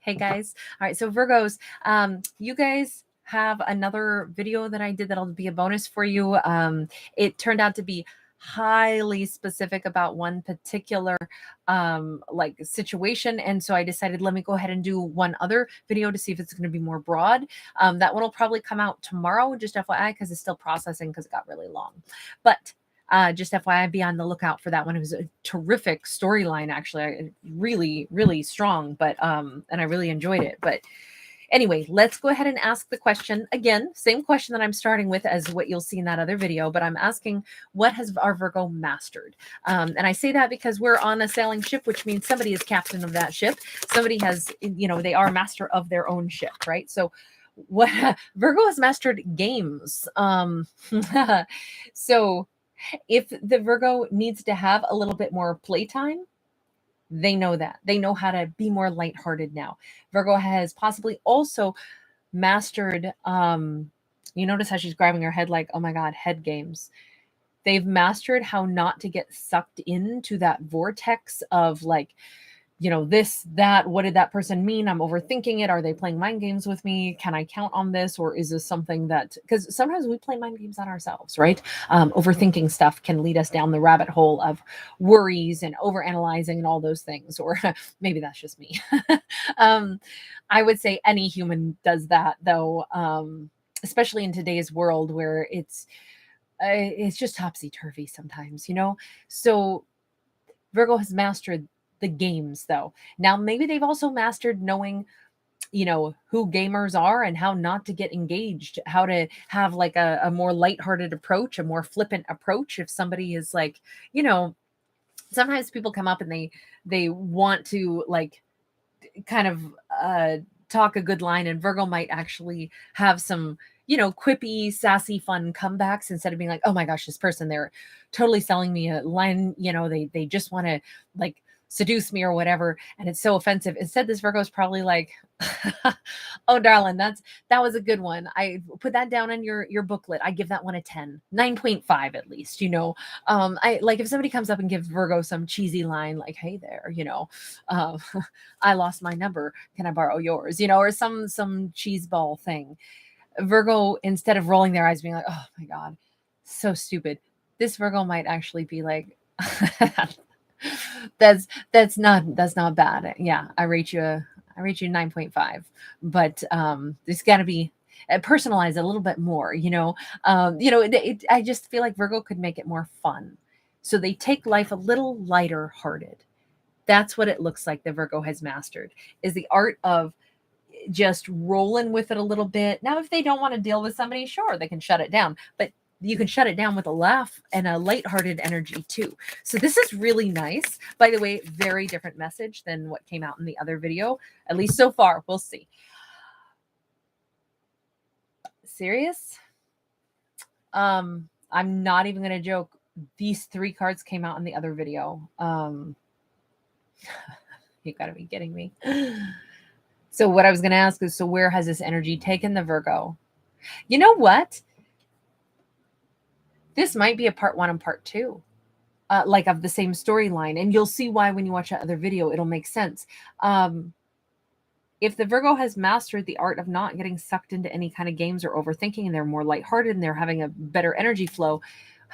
Hey guys. All right, so Virgos, you guys have another video that I did that'll be a bonus for you. It turned out to be highly specific about one particular like situation, and so I decided let me go ahead and do one other video to see if it's going to be more broad. That one will probably come out tomorrow, just FYI, because it's still processing because it got really long. But just FYI, be on the lookout for that one. It was a terrific storyline, actually. Really, really strong, but and I really enjoyed it. But anyway, let's go ahead and ask the question again. Same question that I'm starting with as what you'll see in that other video, but I'm asking, what has our Virgo mastered? And I say that because we're on a sailing ship, which means somebody is captain of that ship. Somebody has, they are master of their own ship, right? So what Virgo has mastered games. So if the Virgo needs to have a little bit more playtime, they know that. They know how to be more lighthearted now. Virgo has possibly also mastered, you notice how she's grabbing her head like, oh my God, head games. They've mastered how not to get sucked into that vortex of like, this, that, what did that person mean? I'm overthinking it. Are they playing mind games with me? Can I count on this? Or is this something that, because sometimes we play mind games on ourselves, right? Overthinking stuff can lead us down the rabbit hole of worries and overanalyzing and all those things. Or maybe that's just me. I would say any human does that though, especially in today's world where it's just topsy-turvy sometimes, So Virgo has mastered the games though. Now maybe they've also mastered knowing, who gamers are and how not to get engaged, how to have like a more lighthearted approach, a more flippant approach. If somebody is like, sometimes people come up and they want to like kind of talk a good line, and Virgo might actually have some quippy, sassy, fun comebacks instead of being like, oh my gosh, this person, they're totally selling me a line, they just want to like seduce me or whatever, and it's so offensive. Instead, this Virgo is probably like, oh darling, that was a good one. I put that down in your booklet. I give that one a 10, 9.5 at least. I like if somebody comes up and gives Virgo some cheesy line like, hey there, I lost my number, can I borrow yours, or some cheese ball thing. Virgo, instead of rolling their eyes being like, oh my God, so stupid, this Virgo might actually be like, that's not bad. Yeah, I rate you 9.5, but there's got to be personalized a little bit more. I just feel like Virgo could make it more fun, so they take life a little lighter hearted. That's what it looks like the Virgo has mastered, is the art of just rolling with it a little bit. Now, if they don't want to deal with somebody, sure, they can shut it down, but you can shut it down with a laugh and a lighthearted energy too. So this is really nice. By the way, very different message than what came out in the other video, at least so far. We'll see. Serious? I'm not even going to joke. These 3 cards came out in the other video. You got to be kidding me. So what I was going to ask is, so where has this energy taken the Virgo? You know what? This might be a part 1 and part 2, like of the same storyline. And you'll see why when you watch that other video, it'll make sense. If the Virgo has mastered the art of not getting sucked into any kind of games or overthinking, and they're more lighthearted and they're having a better energy flow,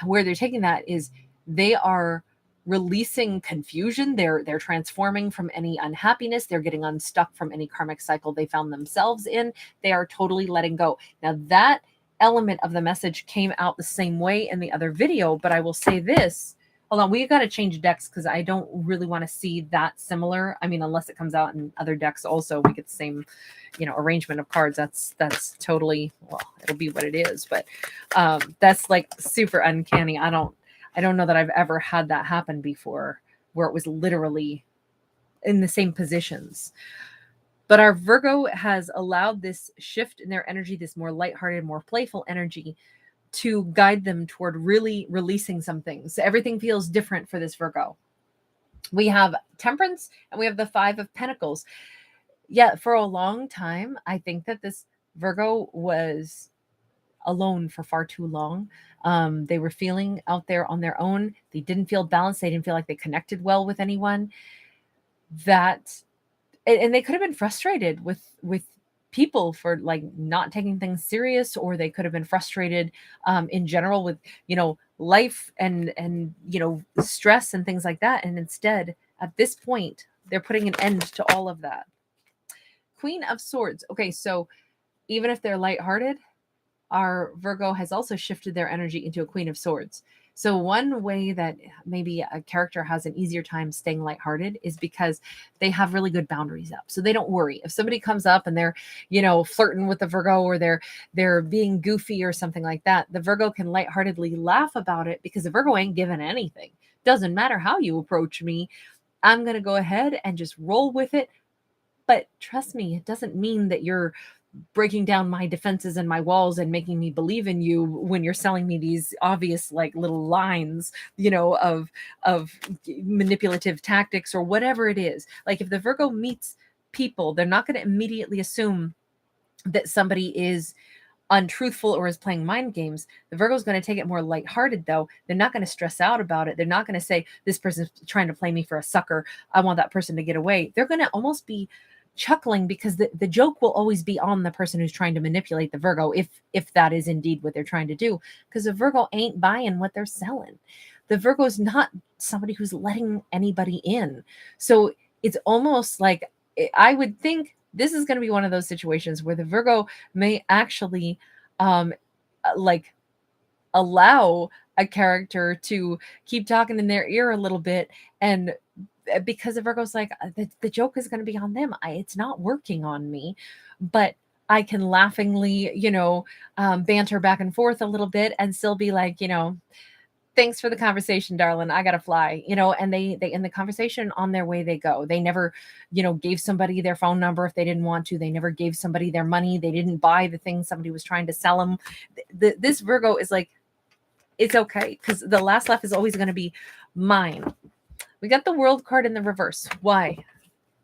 where they're taking that is they are releasing confusion. They're transforming from any unhappiness. They're getting unstuck from any karmic cycle they found themselves in. They are totally letting go. Now that element of the message came out the same way in the other video, but I will say this. Hold on, we got to change decks because I don't really want to see that similar. I mean, unless it comes out in other decks also, we get the same, arrangement of cards. That's totally, well, it'll be what it is. But that's like super uncanny. I don't know that I've ever had that happen before, where it was literally in the same positions. But our Virgo has allowed this shift in their energy, this more lighthearted, more playful energy, to guide them toward really releasing some things. Everything feels different for this Virgo. We have Temperance and we have the 5 of Pentacles. Yeah, for a long time, I think that this Virgo was alone for far too long. They were feeling out there on their own. They didn't feel balanced. They didn't feel like they connected well with anyone. That and they could have been frustrated with people for like not taking things serious, or they could have been frustrated in general with, life and stress and things like that. And instead, at this point, they're putting an end to all of that. Queen of Swords. Okay, so even if they're lighthearted, our Virgo has also shifted their energy into a Queen of Swords. So one way that maybe a character has an easier time staying lighthearted is because they have really good boundaries up. So they don't worry. If somebody comes up and they're, flirting with the Virgo, or they're being goofy or something like that, the Virgo can lightheartedly laugh about it because the Virgo ain't giving anything. Doesn't matter how you approach me. I'm going to go ahead and just roll with it. But trust me, it doesn't mean that you're breaking down my defenses and my walls and making me believe in you when you're selling me these obvious like little lines, of manipulative tactics or whatever it is. Like if the Virgo meets people, they're not going to immediately assume that somebody is untruthful or is playing mind games. The Virgo is going to take it more lighthearted, though. They're not going to stress out about it. They're not going to say, this person's trying to play me for a sucker, I want that person to get away. They're going to almost be chuckling because the joke will always be on the person who's trying to manipulate the Virgo, if that is indeed what they're trying to do, because the Virgo ain't buying what they're selling. The Virgo is not somebody who's letting anybody in. So it's almost like, I would think this is going to be one of those situations where the Virgo may actually like allow a character to keep talking in their ear a little bit, and because the Virgo's like, the joke is going to be on them. It's not working on me, but I can laughingly, banter back and forth a little bit and still be like, thanks for the conversation, darling. I got to fly, and they end the conversation, on their way they go. They never, gave somebody their phone number if they didn't want to. They never gave somebody their money. They didn't buy the thing somebody was trying to sell them. This Virgo is like, it's okay, because the last laugh is always going to be mine. We got the World card in the reverse. Why?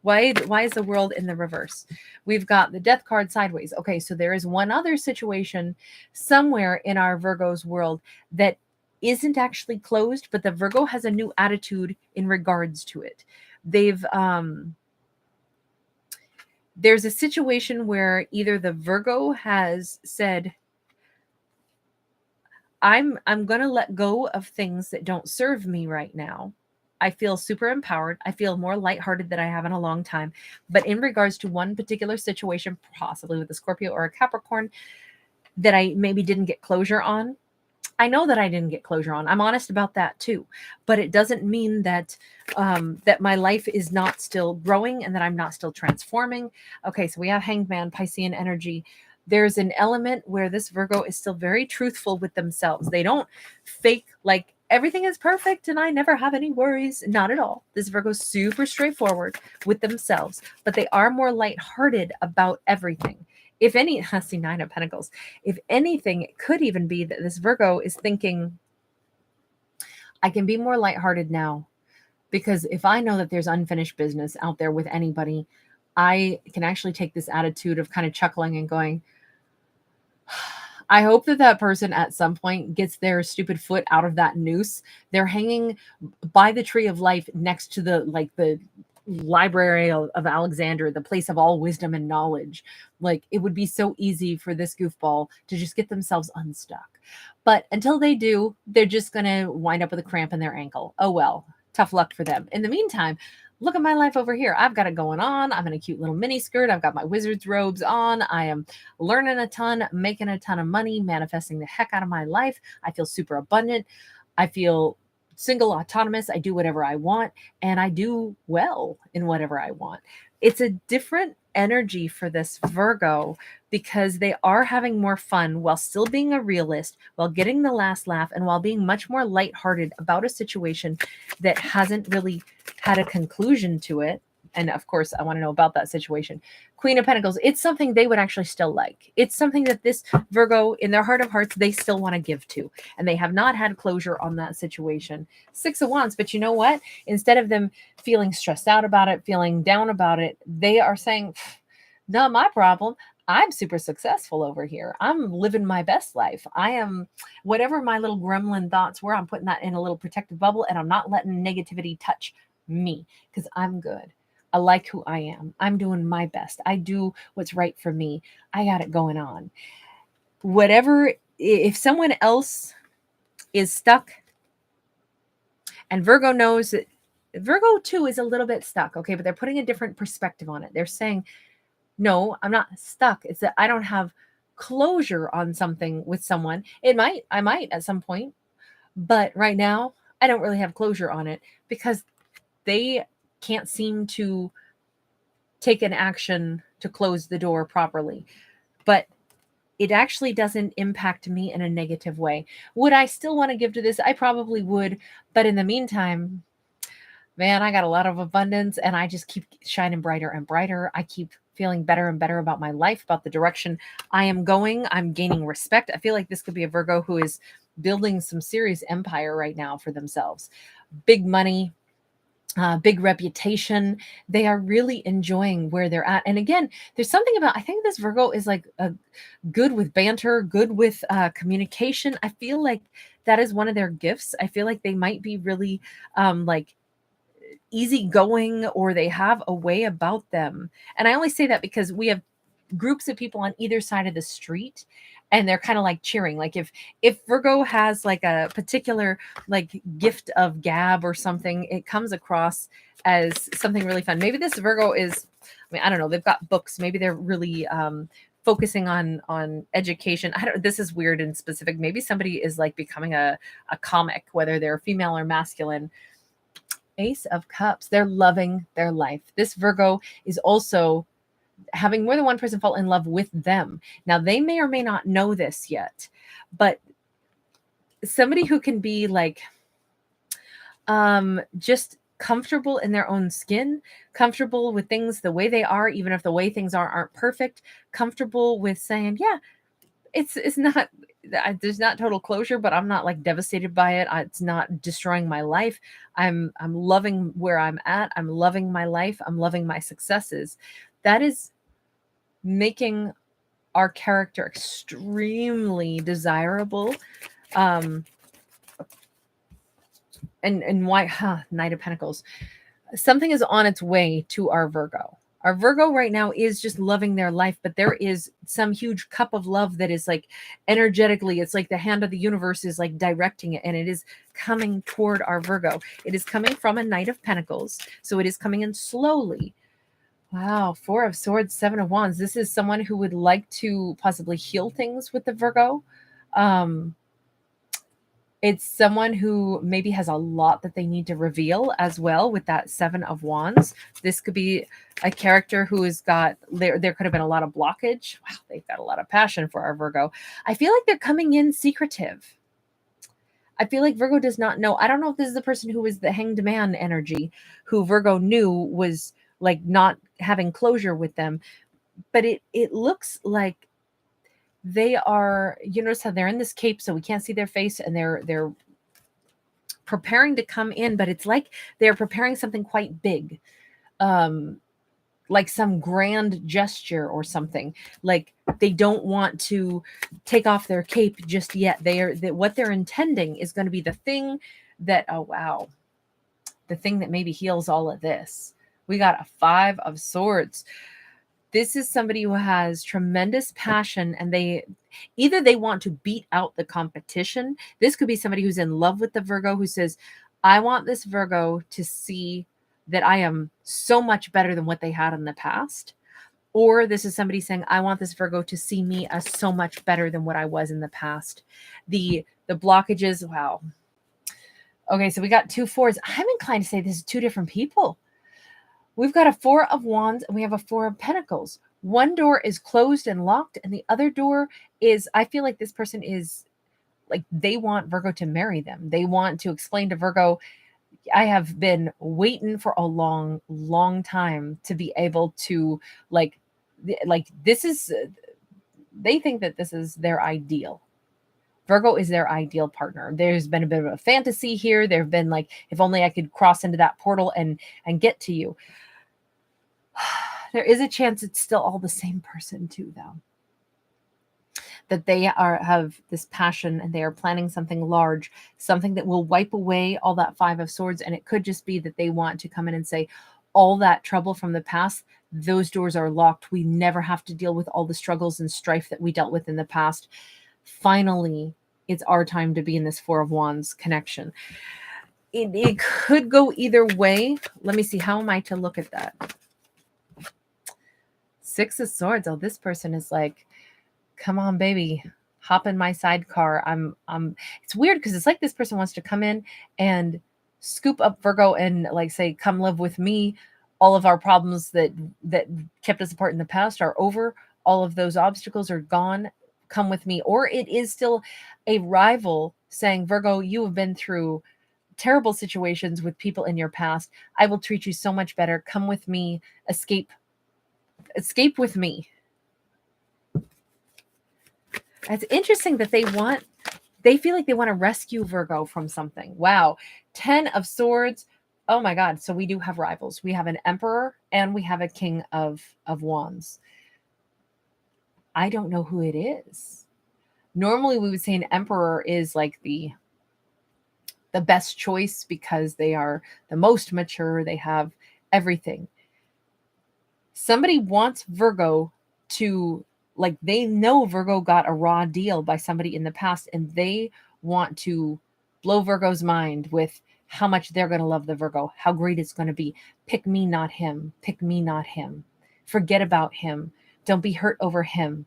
Why is the World in the reverse? We've got the Death card sideways. Okay, so there is one other situation somewhere in our Virgo's world that isn't actually closed, but the Virgo has a new attitude in regards to it. There's a situation where either the Virgo has said, I'm going to let go of things that don't serve me right now. I feel super empowered. I feel more lighthearted than I have in a long time. But in regards to one particular situation, possibly with a Scorpio or a Capricorn, that I maybe didn't get closure on, I know that I didn't get closure on. I'm honest about that too. But it doesn't mean that that my life is not still growing and that I'm not still transforming. Okay, so we have Hanged Man, Piscean energy. There's an element where this Virgo is still very truthful with themselves. They don't fake like everything is perfect and I never have any worries. Not at all. This Virgo is super straightforward with themselves, but they are more lighthearted about everything. If any, I see 9 of Pentacles. If anything, it could even be that this Virgo is thinking, I can be more lighthearted now, because if I know that there's unfinished business out there with anybody, I can actually take this attitude of kind of chuckling and going, I hope that person at some point gets their stupid foot out of that noose. They're hanging by the tree of life next to the library of Alexander, the place of all wisdom and knowledge. Like, it would be so easy for this goofball to just get themselves unstuck. But until they do, they're just going to wind up with a cramp in their ankle. Oh, well, tough luck for them. In the meantime, look at my life over here. I've got it going on. I'm in a cute little mini skirt. I've got my wizard's robes on. I am learning a ton, making a ton of money, manifesting the heck out of my life. I feel super abundant. I feel single, autonomous. I do whatever I want, and I do well in whatever I want. It's a different energy for this Virgo because they are having more fun while still being a realist, while getting the last laugh, and while being much more lighthearted about a situation that hasn't really had a conclusion to it. And of course, I want to know about that situation. Queen of Pentacles, it's something they would actually still like. It's something that this Virgo, in their heart of hearts, they still want to give to. And they have not had closure on that situation. 6 of Wands, but you know what? Instead of them feeling stressed out about it, feeling down about it, they are saying, not my problem. I'm super successful over here. I'm living my best life. I am, whatever my little gremlin thoughts were, I'm putting that in a little protective bubble, and I'm not letting negativity touch me because I'm good. I like who I am. I'm doing my best. I do what's right for me. I got it going on. Whatever, if someone else is stuck, and Virgo knows that Virgo too is a little bit stuck, okay, but they're putting a different perspective on it. They're saying, no, I'm not stuck. It's that I don't have closure on something with someone. I might at some point, but right now I don't really have closure on it because they can't seem to take an action to close the door properly. But it actually doesn't impact me in a negative way. Would I still want to give to this? I probably would. But in the meantime, man, I got a lot of abundance and I just keep shining brighter and brighter. I keep feeling better and better about my life, about the direction I am going. I'm gaining respect. I feel like this could be a Virgo who is building some serious empire right now for themselves. Big money, big reputation. They are really enjoying where they're at. And again, there's something about, I think this Virgo is like good with banter, good with communication. I feel like that is one of their gifts. I feel like they might be really like easygoing, or they have a way about them. And I only say that because we have groups of people on either side of the street and they're kind of like cheering. Like if Virgo has like a particular like gift of gab or something, it comes across as something really fun. Maybe this Virgo is, I mean, I don't know, they've got books, maybe they're really focusing on education. I don't, this is weird and specific. Maybe somebody is like becoming a comic, whether they're female or masculine. Ace of Cups, they're loving their life. This Virgo is also having more than one person fall in love with them. Now, they may or may not know this yet, but somebody who can be like just comfortable in their own skin, comfortable with things the way they are, even if the way things aren't perfect, comfortable with saying, yeah, it's not, there's not total closure, but I'm not like devastated by it. It's not destroying my life. I'm loving where I'm at. I'm loving my life. I'm loving my successes. That is making our character extremely desirable. And why, Knight of Pentacles. Something is on its way to our Virgo. Our Virgo right now is just loving their life, but there is some huge cup of love that is like energetically, it's like the hand of the universe is like directing it, and it is coming toward our Virgo. It is coming from a Knight of Pentacles, so it is coming in slowly. Wow, Four of Swords, Seven of Wands. This is someone who would like to possibly heal things with the Virgo. It's someone who maybe has a lot that they need to reveal as well with that Seven of Wands. This could be a character who has got, there could have been a lot of blockage. Wow, they've got a lot of passion for our Virgo. I feel like they're coming in secretive. I feel like Virgo does not know. I don't know if this is the person who was the Hanged Man energy, who Virgo knew was like not having closure with them. But it looks like they are, you notice how they're in this cape, so we can't see their face, and they're preparing to come in, but it's like they're preparing something quite big, like some grand gesture or something. Like they don't want to take off their cape just yet. What they're intending is going to be the thing that, oh wow, the thing that maybe heals all of this. We got a Five of Swords. This is somebody who has tremendous passion, and they want to beat out the competition. This could be somebody who's in love with the Virgo, who says, I want this Virgo to see that I am so much better than what they had in the past. Or this is somebody saying, I want this Virgo to see me as so much better than what I was in the past. The blockages, wow. Okay, so we got two fours. I'm inclined to say this is two different people. We've got a Four of Wands and we have a Four of Pentacles. One door is closed and locked, and the other door is, I feel like this person is like, they want Virgo to marry them. They want to explain to Virgo, I have been waiting for a long, long time to be able to like this is, they think that this is their ideal. Virgo is their ideal partner. There's been a bit of a fantasy here. There have been like, if only I could cross into that portal and get to you. There is a chance it's still all the same person too, though. That they have this passion and they are planning something large, something that will wipe away all that Five of Swords. And it could just be that they want to come in and say, all that trouble from the past, those doors are locked. We never have to deal with all the struggles and strife that we dealt with in the past. Finally, it's our time to be in this Four of Wands connection. It could go either way. Let me see. How am I to look at that? Six of Swords. Oh, this person is like, come on, baby. Hop in my sidecar. It's weird because it's like this person wants to come in and scoop up Virgo and like say, come live with me. All of our problems that kept us apart in the past are over. All of those obstacles are gone. Come with me. Or it is still a rival saying, Virgo, you have been through terrible situations with people in your past. I will treat you so much better. Come with me. Escape with me. It's interesting that they feel like they want to rescue Virgo from something. Wow. 10 of Swords. Oh my God. So we do have rivals. We have an Emperor and we have a King of Wands. I don't know who it is. Normally we would say an Emperor is like the best choice because they are the most mature. They have everything. Somebody wants Virgo to, like, they know Virgo got a raw deal by somebody in the past and they want to blow Virgo's mind with how much they're going to love the Virgo, how great it's going to be. Pick me, not him. Pick me, not him. Forget about him. Don't be hurt over him.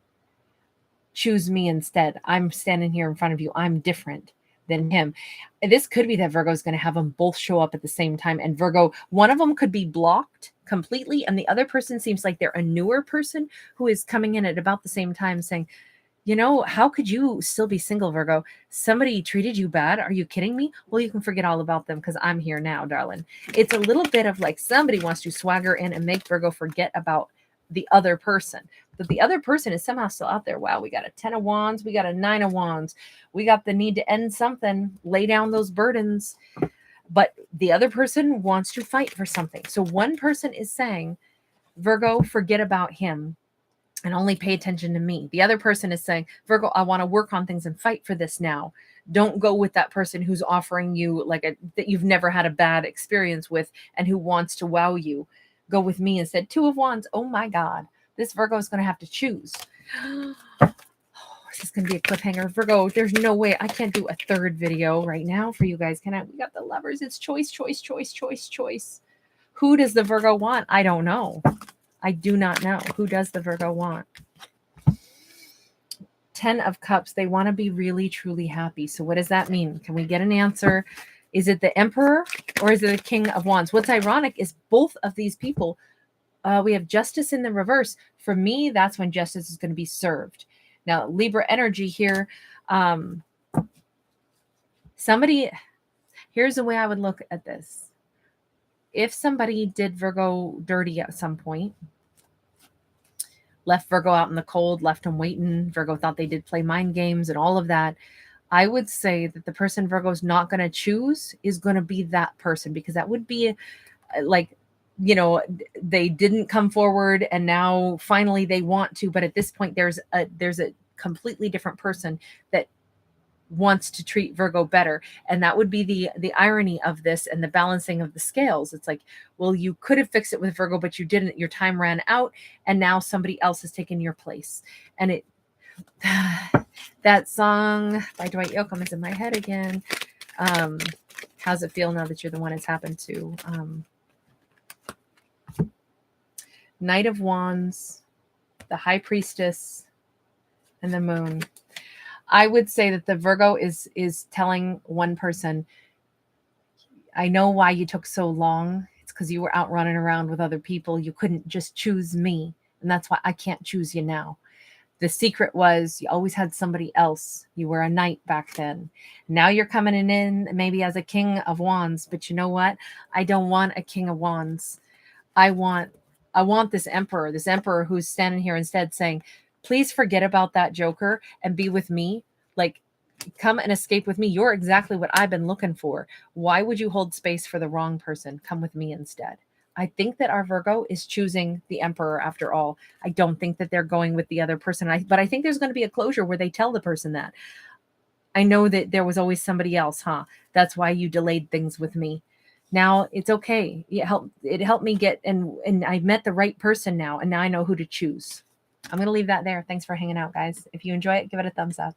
Choose me instead. I'm standing here in front of you. I'm different than him. This could be that Virgo is going to have them both show up at the same time. And Virgo, one of them could be blocked completely. And the other person seems like they're a newer person who is coming in at about the same time saying, you know, how could you still be single, Virgo? Somebody treated you bad. Are you kidding me? Well, you can forget all about them because I'm here now, darling. It's a little bit of like somebody wants to swagger in and make Virgo forget about the other person. But the other person is somehow still out there. Wow, we got a 10 of Wands. We got a 9 of Wands. We got the need to end something, lay down those burdens. But the other person wants to fight for something. So one person is saying, Virgo, forget about him and only pay attention to me. The other person is saying, Virgo, I want to work on things and fight for this now. Don't go with that person who's offering you like that you've never had a bad experience with and who wants to wow you. Go with me instead. 2 of Wands. Oh my God. This Virgo is going to have to choose. Oh, this is going to be a cliffhanger. Virgo, there's no way. I can't do a third video right now for you guys. Can I? We got the Lovers. It's choice, choice, choice, choice, choice. Who does the Virgo want? I don't know. I do not know. Who does the Virgo want? 10 of Cups. They want to be really, truly happy. So what does that mean? Can we get an answer? Is it the Emperor or is it the King of Wands? What's ironic is both of these people, we have Justice in the reverse. For me, that's when justice is going to be served. Now, Libra energy here. Here's the way I would look at this. If somebody did Virgo dirty at some point, left Virgo out in the cold, left him waiting, Virgo thought they did play mind games and all of that, I would say that the person Virgo's not going to choose is going to be that person, because that would be like, you know, they didn't come forward and now finally they want to, but at this point there's a completely different person that wants to treat Virgo better. And that would be the irony of this and the balancing of the scales. It's like, well, you could have fixed it with Virgo, but you didn't. Your time ran out and now somebody else has taken your place. And it that song by Dwight Yoakam is in my head again. How's it feel now that you're the one it's happened to? Knight of Wands, the High Priestess, and the Moon. I would say that the Virgo is telling one person, I know why you took so long. It's because you were out running around with other people. You couldn't just choose me. And that's why I can't choose you now. The secret was you always had somebody else. You were a knight back then. Now you're coming in maybe as a King of Wands. But you know what? I don't want a King of Wands. I want this emperor who's standing here instead saying, please forget about that joker and be with me. Like, come and escape with me. You're exactly what I've been looking for. Why would you hold space for the wrong person? Come with me instead. I think that our Virgo is choosing the emperor after all. I don't think that they're going with the other person. But I think there's going to be a closure where they tell the person that. I know that there was always somebody else, huh? That's why you delayed things with me. Now it's okay. It helped me get, and I met the right person now, and now I know who to choose. I'm going to leave that there. Thanks for hanging out, guys. If you enjoy it, give it a thumbs up.